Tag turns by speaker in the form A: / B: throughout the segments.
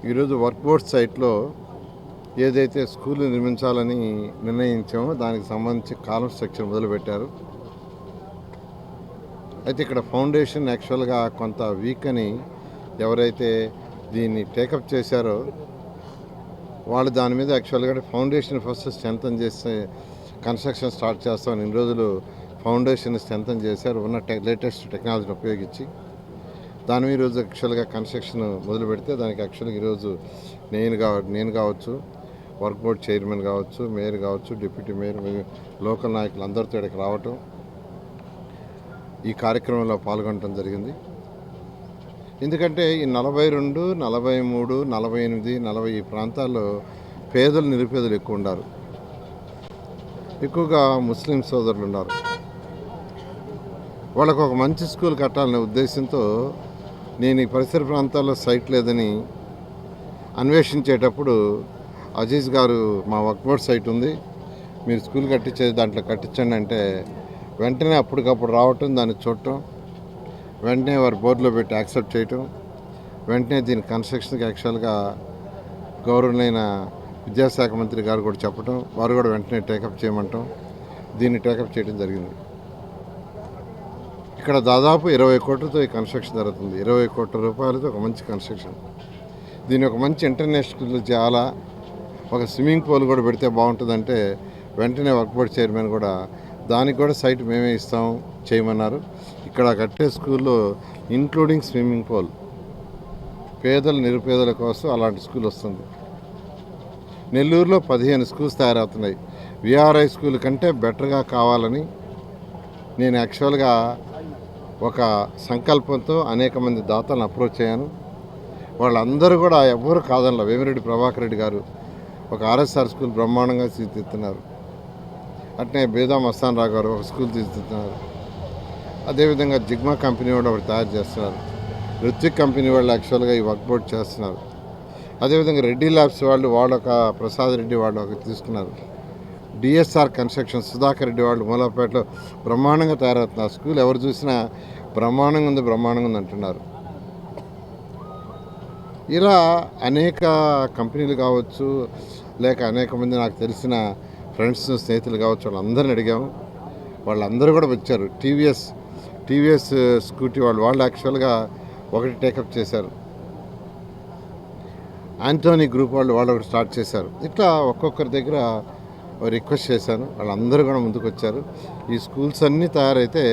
A: ఈరోజు work board సైట్లో ఏదైతే స్కూల్ నిర్మించాలని నిర్ణయించామో దానికి సంబంధించి కాలం స్ట్రక్చర్ మొదలుపెట్టారు. అయితే ఇక్కడ ఫౌండేషన్ యాక్చువల్గా కొంత వీక్ అని ఎవరైతే దీన్ని టేకప్ చేశారో వాళ్ళు దాని మీద యాక్చువల్గా ఫౌండేషన్ ఫస్ట్ స్ట్రెంథన్ చేస్తే కన్స్ట్రక్షన్ స్టార్ట్ చేస్తామని ఇన్ని రోజులు ఫౌండేషన్ స్ట్రెంథన్ చేశారు ఉన్న లేటెస్ట్ టెక్నాలజీని ఉపయోగించి. దాని మీద ఈరోజు యాక్చువల్గా కన్స్ట్రక్షన్ మొదలు పెడితే దానికి యాక్చువల్గా ఈరోజు నేను కావచ్చు, వర్క్ బోర్డ్ చైర్మన్ కావచ్చు, మేయర్ కావచ్చు, డిప్యూటీ మేయర్, లోకల్ నాయకులు అందరితో ఇక్కడికి రావటం, ఈ కార్యక్రమంలో పాల్గొనడం జరిగింది. ఎందుకంటే ఈ 42, 43, 48, 40 ఈ ప్రాంతాల్లో పేదలు నిరుపేదలు ఎక్కువ ఉన్నారు. ఎక్కువగా ముస్లిం సోదరులు ఉన్నారు. వాళ్ళకు ఒక మంచి స్కూల్ కట్టాలనే ఉద్దేశంతో నేను ఈ పరిసర ప్రాంతాల్లో సైట్ లేదని అన్వేషించేటప్పుడు అజీజ్ గారు మా వర్క్ బోర్డ్ సైట్ ఉంది, మీరు స్కూల్ కట్టించేది దాంట్లో కట్టించండి అంటే వెంటనే అప్పటికప్పుడు రావటం, దాన్ని చూడటం, వెంటనే వారి బోర్డులో పెట్టి యాక్సెప్ట్ చేయటం, వెంటనే దీని కన్స్ట్రక్షన్కి యాక్చువల్గా గౌరవనీయ విద్యాశాఖ మంత్రి గారు కూడా చెప్పటం, వారు కూడా వెంటనే టేకప్ చేయమంటాం, దీన్ని టేకప్ చేయడం జరిగింది. ఇక్కడ దాదాపు 20 కోట్లతో ఈ కన్స్ట్రక్షన్ జరుగుతుంది. 20 కోట్ల రూపాయలతో ఒక మంచి కన్స్ట్రక్షన్. దీని ఒక మంచి ఇంటర్నేషనల్ చేయాలా, ఒక స్విమ్మింగ్ పూల్ కూడా పెడితే బాగుంటుందంటే వెంటనే వర్క్ బోర్డ్ చైర్మన్ కూడా దానికి కూడా సైట్ మేమే ఇస్తాం చేయమన్నారు. ఇక్కడ కట్టే స్కూల్లో ఇంక్లూడింగ్ స్విమ్మింగ్ పూల్ పేదలు నిరుపేదల కోసం అలాంటి స్కూల్ వస్తుంది. నెల్లూరులో 15 స్కూల్స్ తయారవుతున్నాయి. విఆర్ఐ స్కూల్ కంటే బెటర్గా కావాలని నేను యాక్చువల్గా ఒక సంకల్పంతో అనేక మంది దాతలను అప్రోచ్ అయ్యాను. వాళ్ళందరూ కూడా ఎవరు కాదనలా. వేమిరెడ్డి ప్రభాకర్ రెడ్డి గారు ఒక ఆర్ఎస్ఆర్ స్కూల్ బ్రహ్మాండంగా తీర్చిదిద్దుతున్నారు. అట్నే బేదా మస్తాన్ రావు గారు ఒక స్కూల్ తీర్చిదిద్దుతున్నారు. అదేవిధంగా జిగ్మా కంపెనీ వాళ్ళు ఒకటి తయారు చేస్తున్నారు. రుత్విక్ కంపెనీ వాళ్ళు యాక్చువల్గా ఈ వర్క్ బోర్డ్ చేస్తున్నారు. అదేవిధంగా రెడ్డి ల్యాబ్స్ వాళ్ళు ఒక ప్రసాద్ రెడ్డి వాళ్ళు ఒకటి తీసుకున్నారు. డిఎస్ఆర్ కన్స్ట్రక్షన్ సుధాకర్ రెడ్డి వాళ్ళు మూలపేటలో బ్రహ్మాండంగా తయారవుతున్నారు. స్కూల్ ఎవరు చూసినా బ్రహ్మాండంగా ఉంది అంటున్నారు. ఇలా అనేక కంపెనీలు కావచ్చు, లేక అనేక మంది నాకు తెలిసిన ఫ్రెండ్స్ స్నేహితులు కావచ్చు, వాళ్ళందరిని అడిగాము. వాళ్ళందరూ కూడా వచ్చారు. టీవీఎస్ స్కూటీ వాళ్ళు యాక్చువల్గా ఒకటి టేకప్ చేశారు. యాంటోనీ గ్రూప్ వాళ్ళు ఒకటి స్టార్ట్ చేశారు. ఇట్లా ఒక్కొక్కరి దగ్గర రిక్వెస్ట్ చేశాను. వాళ్ళందరూ కూడా ముందుకు వచ్చారు. ఈ స్కూల్స్ అన్నీ తయారైతే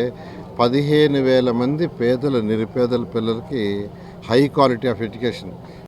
A: 15,000 మంది పేదలు నిరుపేదల పిల్లలకి హై క్వాలిటీ ఆఫ్ ఎడ్యుకేషన్